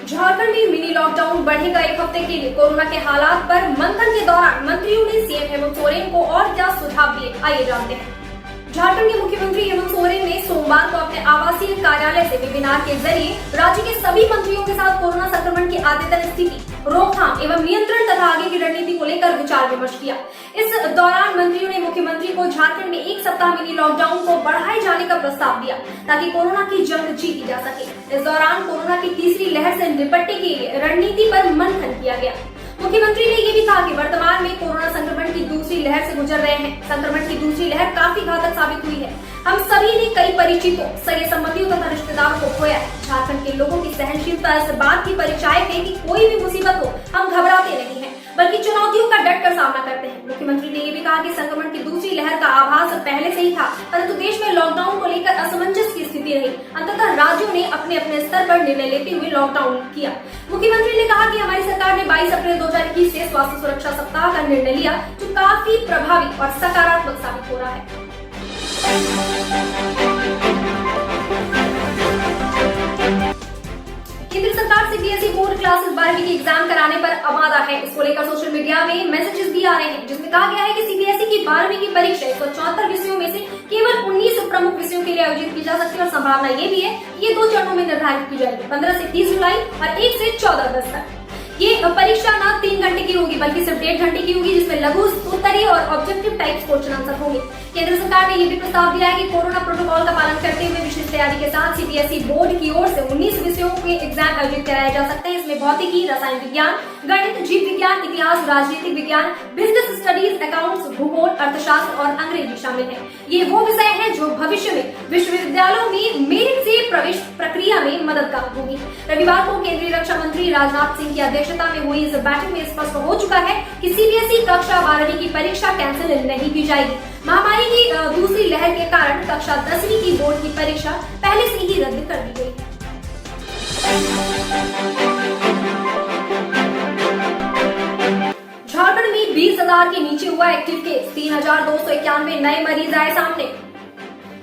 झारखंड में mini lockdown बढ़ेगा 1 हफ्ते के लिए। कोरोना के हालात पर मंथन के दौरान मंत्रियों ने सीएम हेमंत सोरेन को और क्या सुझाव दिए, आइए जानते हैं। झारखंड के मुख्यमंत्री हेमंत सोरेन ने सोमवार को अपने आवासीय कार्यालय से वेबिनार के जरिए राज्य के सभी मंत्रियों के साथ कोरोना संक्रमण की अद्यतन स्थिति, रोकथाम एवं नियंत्रण तथा आगे की रणनीति को लेकर विचार विमर्श किया। इस दौरान मंत्रियों ने मुख्यमंत्री को झारखंड में 1 सप्ताह मिनी लॉकडाउन को बढ़ाए जाने का प्रस्ताव दिया ताकि कोरोना की जंग जीती जा सके। इस दौरान कोरोना की तीसरी लहर से निपटने के लिए रणनीति पर मंथन किया गया। मुख्यमंत्री ने ये भी कहा कि वर्तमान में कोरोना संक्रमण की दूसरी लहर से गुजर रहे हैं। संक्रमण की दूसरी लहर काफी घातक साबित हुई है। हम सभी ने कई परिचितों, सगे संबंधियों तथा रिश्तेदारों को खोया है। झारखंड के लोगों की सहनशीलता इस बात की परिचायक है कि कोई भी मुसीबत हो हम घबराते नहीं हैं, बल्कि चुनौतियों का डटकर सामना करते हैं। मुख्यमंत्री ने ये भी कहा कि संक्रमण की दूसरी लहर का आभास पहले से ही था, परंतु देश में लॉकडाउन को लेकर असमंजस की स्थिति रही। अंततः राज्यों ने अपने अपने स्तर पर निर्णय लेते हुए लॉकडाउन किया। मुख्यमंत्री ने कहा कि हमारी सरकार ने 22 अप्रैल 2021 से स्वास्थ्य सुरक्षा सप्ताह का निर्णय लिया, जो काफी प्रभावी और सकारात्मक साबित हो रहा है। केंद्र सरकार सीबीएसई बोर्ड क्लासेस 12वीं की एग्जाम कराने पर आमादा है। इसको लेकर सोशल मीडिया में मैसेजेस भी आ रहे हैं, जिसमें कहा गया है कि सीबीएसई की 12वीं की परीक्षा 174 विषयों में से केवल 19 प्रमुख विषयों के लिए आयोजित की जा सकती है और संभावना ये भी है कि ये 2 चरणों में निर्धारित की जाएगी, 15 से 30 जुलाई और 1 से 14 अगस्त तक। ये परीक्षा न 3 घंटे की होगी बल्कि सिर्फ 1.5 घंटे की होगी, जिसमें लघु, उत्तरीय और ऑब्जेक्टिव टाइप क्वेश्चन आंसर होंगे। केंद्र सरकार ने ये भी प्रस्ताव दिया है कि कोरोना प्रोटोकॉल का पालन करते हुए विशेष तैयारी के साथ सीबीएसई बोर्ड की ओर से 19 विषयों के एग्जाम आयोजित कराए जा सकते हैं। इसमें भौतिकी, रसायन विज्ञान, गणित, जीव विज्ञान, इतिहास, राजनीतिक विज्ञान, बिजनेस स्टडीज, अकाउंट्स, भूगोल, अर्थशास्त्र और अंग्रेजी शामिल है। ये वो विषय हैं जो भविष्य में विश्वविद्यालयों में मेरिट से प्रवेश प्रक्रिया में मददगार होगी। रविवार को केंद्रीय रक्षा मंत्री राजनाथ सिंह की अध्यक्षता में हुई इस बैठक में स्पष्ट हो चुका है कि सीबीएसई कक्षा 12वीं की परीक्षा कैंसिल नहीं की जाएगी। महामारी की दूसरी लहर के कारण कक्षा 10वीं की बोर्ड की परीक्षा पहले से ही रद्द कर दी गई। झारखंड में 20,000 के नीचे हुआ एक्टिव केस, 3,291 नए मरीज आए सामने।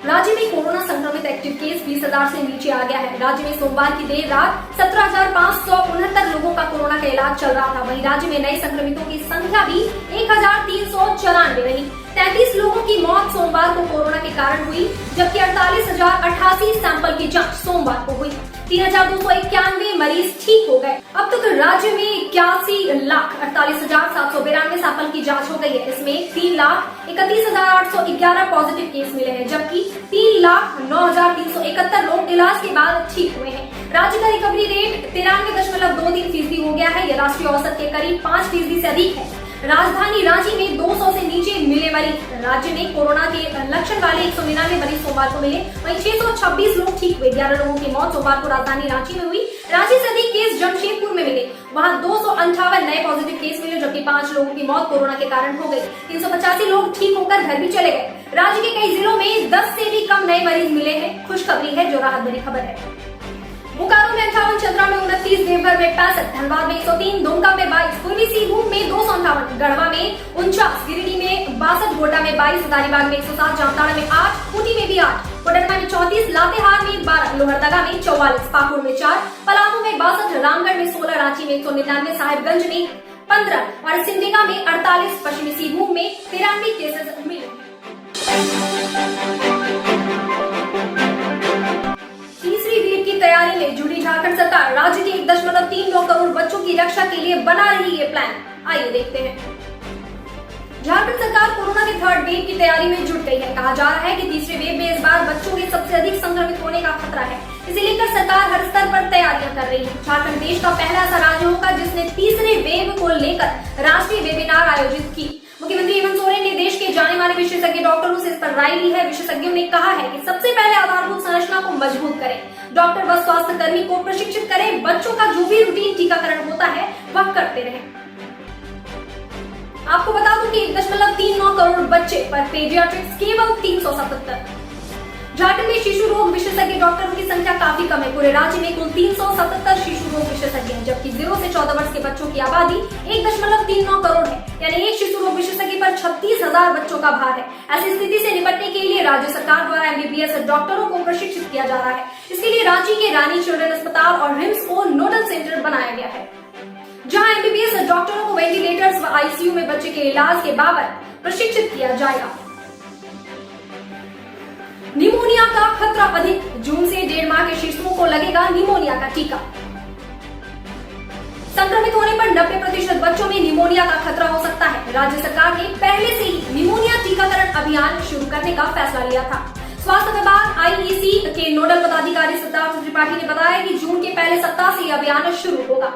राज्य में कोरोना संक्रमित एक्टिव केस 20,000 से नीचे आ गया है। राज्य में सोमवार की देर रात 17,569 लोगों का कोरोना का इलाज चल रहा था। वहीं राज्य में नए संक्रमितों की संख्या भी 1,394 रही। 33 लोगों की मौत सोमवार को कोरोना के कारण हुई, जबकि 48,088 सैंपल की जांच सोमवार को हुई। 3,291 मरीज ठीक हो गए। अब तक राज्य में 81,48,792 सैंपल की जांच हो गई है। इसमें 3,31,811 पॉजिटिव केस मिले हैं, जबकि 3,09,371 लोग इलाज के बाद ठीक हुए हैं। राज्य का रिकवरी रेट 93.23% हो गया है। यह राष्ट्रीय औसत के करीब 5% से अधिक है। राजधानी रांची में 200 से नीचे मिले मरीज। राज्य में कोरोना के लक्षण वाले 199 मरीज सोमवार को मिले, वहीं 626 लोग ठीक हुए। 11 लोगों की मौत सोमवार को राजधानी रांची में हुई। रांची से अधिक केस जमशेदपुर में मिले, वहां 258 नए पॉजिटिव केस मिले, जबकि 5 लोगों की मौत कोरोना के कारण हो गई। 385 लोग ठीक होकर घर भी चले गए। राज्य के कई जिलों में 10 से भी कम नए मरीज मिले हैं। खुशखबरी है, जो राहत भरी खबर है। बोकारो में 58, चतरा में 29, देवघर में 65, धनबाद में 103, दुमका में 22, पूर्वी सिंहभूम में 258, गढ़वा में 49, गिरिडीह में 62, गोड्डा में 22, हजारीबाग में 107, जामताड़ा में 8, खूंटी में भी 8, कोडरमा में 34, लातेहार में 12, लोहरदगा में 44, पाकुड़ में 4, पलामू में 62, रामगढ़ में 16, रांची में 199, साहिबगंज में 15 और सिमडेगा में 48, पश्चिमी सिंहभूम में 93 केसेस मिले। तैयारी में जुड़ी झारखंड सरकार। राज्य के 1.39 करोड़ बच्चों की रक्षा के लिए बना रही ये प्लान, आइए देखते हैं। झारखंड सरकार कोरोना के 3rd वेव की तैयारी में जुट गई है। कहा जा रहा है कि तीसरे वेव में इस बार बच्चों के सबसे अधिक संक्रमित होने का खतरा है। इसे लेकर सरकार हर स्तर पर तैयारियां कर रही है। झारखंड देश का पहला ऐसा राज्य होगा जिसने तीसरे वेव को लेकर राष्ट्रीय वेबिनार आयोजित की। मुख्यमंत्री हेमंत सोरेन ने देश के जाने माने विशेषज्ञ डॉक्टरों से इस पर राय ली है। विशेषज्ञों ने कहा है कि सबसे पहले आधारभूत संरचना को मजबूत करें, डॉक्टर व स्वास्थ्य कर्मी को प्रशिक्षित करें, बच्चों का जो भी रूटीन टीकाकरण होता है वह करते रहें। आपको बता दूं कि 1.39 करोड़ बच्चे पर पीडियाट्रिक्स केवल 377। झारखंड में शिशु रोग विशेषज्ञ डॉक्टरों की संख्या काफी कम है। पूरे राज्य में कुल 377 शिशु रोग विशेषज्ञ हैं, जबकि 0 से 14 वर्ष के बच्चों की की आबादी 1.39 करोड़ है, यानी एक शिशु रोग विशेषज्ञ पर 36,000 बच्चों का भार है। ऐसी स्थिति से निपटने के लिए राज्य सरकार द्वारा एमबीबीएस डॉक्टरों को प्रशिक्षित किया जा रहा है। इसके लिए रांची के रानी चिल्ड्रन अस्पताल और रिम्स को नोडल सेंटर बनाया गया है, जहां एमबीबीएस डॉक्टरों को वेंटिलेटर्स व आईसीयू में बच्चे के इलाज के बाबत प्रशिक्षित किया जाएगा। निमोनिया का खतरा अधिक, जून से 1.5 माह के शिशुओं को लगेगा निमोनिया का टीका। संक्रमित होने पर 90% बच्चों में निमोनिया का खतरा हो सकता है। राज्य सरकार ने पहले से ही निमोनिया टीकाकरण अभियान शुरू करने का फैसला लिया था। स्वास्थ्य विभाग आईईसी के नोडल पदाधिकारी सिद्धार्थ त्रिपाठी ने बताया कि जून के पहले सप्ताह से यह अभियान शुरू होगा।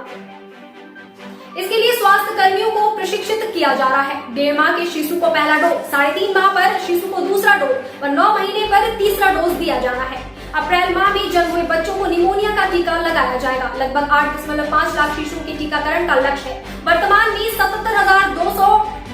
इसके लिए स्वास्थ्य कर्मियों को प्रशिक्षित किया जा रहा है। 1.5 माह के शिशु को पहला डोज, 3.5 माह पर शिशु को दूसरा डोज और 9 महीने पर तीसरा डोज दिया जाना है। अप्रैल माह में जन्म हुए बच्चों को निमोनिया का टीका लगाया जाएगा। लगभग 8.5 लाख शिशुओं के टीकाकरण का लक्ष्य है। वर्तमान में 77,200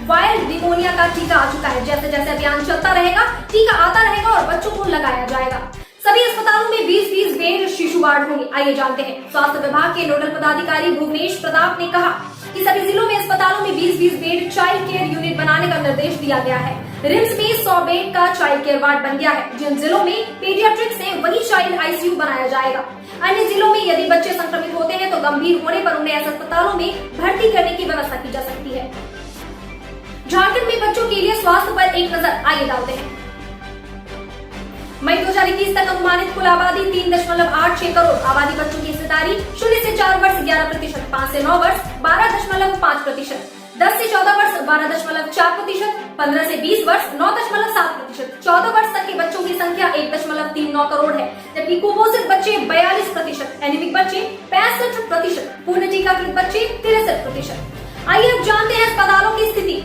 वायरल निमोनिया का टीका आ चुका है। जैसे जैसे अभियान चलता रहेगा, टीका आता रहेगा और बच्चों को लगाया जाएगा। सभी अस्पतालों में 20-20 बेड शिशु वार्ड होंगे। आइए जानते हैं। स्वास्थ्य विभाग के नोडल पदाधिकारी भुवनेश प्रताप ने कहा कि सभी जिलों में अस्पतालों में 20-20 बेड चाइल्ड केयर यूनिट बनाने का निर्देश दिया गया है। रिम्स में 100 बेड का चाइल्ड केयर वार्ड बन गया है। जिन जिलों में पीडियाट्रिक्स है वही चाइल्ड आईसीयू बनाया जाएगा। अन्य जिलों में यदि बच्चे संक्रमित होते हैं तो गंभीर होने पर उन्हें ऐसे अस्पतालों में भर्ती करने की व्यवस्था की जा सकती है। झारखंड में बच्चों के लिए स्वास्थ्य पर एक नजर, आइए डालते हैं। मई 2021 तक अनुमानित कुल आबादी 3.86 करोड़। आबादी बच्चों की हिस्सेदारी 0 से 4 वर्ष 11%, 5 से 9 वर्ष 12.5%, 10 से 14 वर्ष 12.4%, 15 से 20 वर्ष 9.7%। 14 वर्ष तक के बच्चों की संख्या 1.39 करोड़ है, जबकि कुपोषित बच्चे 42%, एनीमिक बच्चे 65%, पूर्ण टीकाकृत बच्चे 63%। आइए अब जानते हैं अस्पतालों की स्थिति।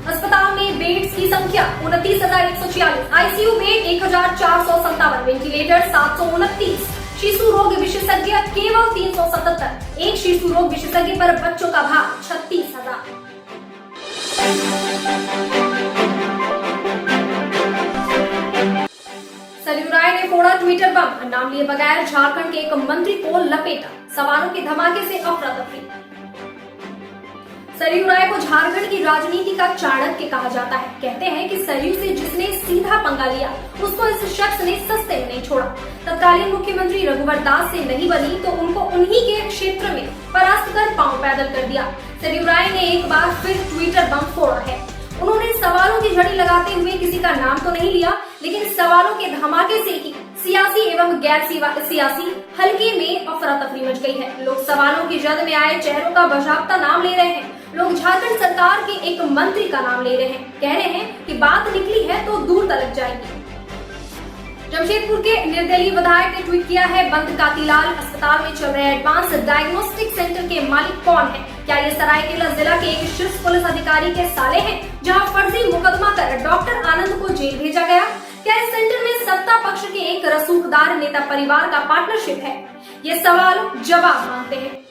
अस्पताल में बेड्स की संख्या 29,146, आईसीयू बेड 1,457, वेंटिलेटर 729, शिशु रोग विशेषज्ञ केवल 377, एक शिशु रोग विशेषज्ञ पर बच्चों का भार 36,000। सरयू राय ने फोड़ा ट्विटर बम, नाम लिए बगैर झारखंड के एक मंत्री को लपेटा, सवालों के धमाके से अफरा तफरी। सरयू राय को झारखंड की राजनीति का चाणक्य कहा जाता है। कहते हैं कि सरयू से जिसने सीधा पंगा लिया उसको इस शख्स ने सस्ते में नहीं छोड़ा। तत्कालीन मुख्यमंत्री रघुवर दास से नहीं बनी तो उनको उन्हीं के क्षेत्र में परास्त कर पांव पैदल कर दिया। सरयू राय ने एक बार फिर ट्विटर बम फोड़ा है। उन्होंने सवालों की झड़ी लगाते हुए किसी का नाम तो नहीं लिया, लेकिन सवालों के धमाके से ही सियासी एवं गैर सियासी हलके में अफरा तफरी मच गई है। लोग सवालों की जद में आए चेहरों का बाज़ाब्ता नाम ले रहे हैं। लोग झारखंड सरकार के एक मंत्री का नाम ले रहे हैं, कह रहे हैं कि बात निकली है तो दूर तलक जाएगी। जमशेदपुर के निर्दलीय विधायक ने ट्वीट किया है, बंद कातीलाल अस्पताल में चल रहे एडवांस डायग्नोस्टिक सेंटर के मालिक कौन है? क्या ये सरायकेला जिला के एक शीर्ष पुलिस अधिकारी के साले हैं, जहां फर्जी मुकदमा कर डॉक्टर आनंद को जेल भेजा गया? क्या इस सेंटर में सत्ता पक्ष के एक रसूखदार नेता परिवार का पार्टनरशिप है? ये सवाल जवाब मांगते हैं।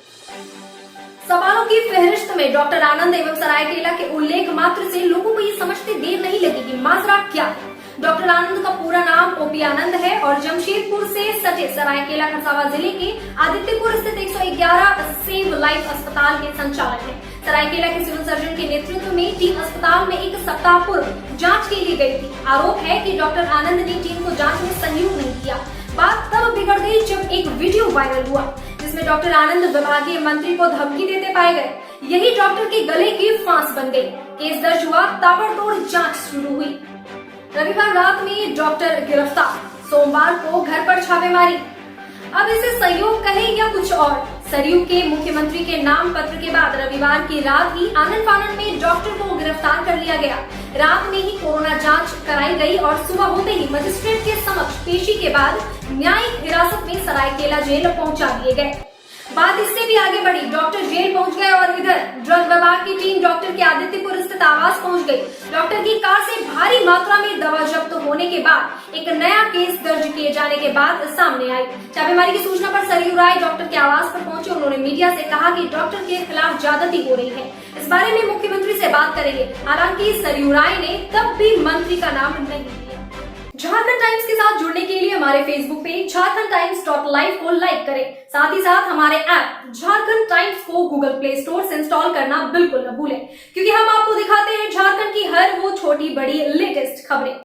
सवालों की फहरिस्त में डॉक्टर आनंद एवं सरायकेला के उल्लेख मात्र से लोगों को ये समझते देर नहीं लगी कि माजरा क्या है। डॉक्टर आनंद का पूरा नाम ओपी आनंद है और जमशेदपुर से सटे सरायकेला खरसावां जिले के आदित्यपुर स्थित 111 सेव लाइफ अस्पताल के संचालक है। सरायकेला के सिविल सर्जन के नेतृत्व में टीम अस्पताल में एक सप्ताह पूर्व जांच के लिए गई थी। आरोप है कि डॉक्टर आनंद ने टीम को जांच में सहयोग नहीं किया। बात तब बिगड़ गई जब एक वीडियो वायरल हुआ जिसमें डॉक्टर आनंद विभागीय मंत्री को धमकी देते पाए गए। यही डॉक्टर के गले की फांस बन गई। केस दर्ज हुआ, ताबड़तोड़ जांच शुरू हुई। रविवार रात में डॉक्टर गिरफ्तार, सोमवार को घर पर छापेमारी। अब इसे सहयोग कहे या कुछ और? सरयू के मुख्यमंत्री के नाम पत्र के बाद रविवार की रात ही आनंद फानन में डॉक्टर को गिरफ्तार कर लिया गया। रात में ही कोरोना जांच कराई गई और सुबह होते ही मजिस्ट्रेट के समक्ष पेशी के बाद न्यायिक हिरासत में सरायकेला जेल पहुंचा दिए गए। बात इससे भी आगे बढ़ी, डॉक्टर जेल पहुंच गए और इधर ड्रग विभाग की टीम डॉक्टर के आदित्यपुर स्थित आवास पहुंच गई। डॉक्टर की कार से भारी मात्रा में दवा जब्त होने के बाद एक नया केस दर्ज किए जाने के बाद सामने आई। छापेमारी की सूचना पर सरयू राय डॉक्टर के आवास पर पहुंचे। उन्होंने मीडिया से कहा कि डॉक्टर के खिलाफ ज्यादती हो रही है, इस बारे में मुख्यमंत्री से बात करेंगे। हालांकि सरयू राय ने तब भी मंत्री का नाम नहीं लिया। झारखंड टाइम्स के साथ जुड़ने के लिए हमारे फेसबुक पेज jharkhandtimes.live को लाइक करें। साथ ही साथ हमारे ऐप झारखंड टाइम्स को गूगल प्ले स्टोर से इंस्टॉल करना बिल्कुल न भूलें, क्योंकि हम आपको दिखाते हैं झारखंड की हर वो छोटी बड़ी लेटेस्ट खबरें।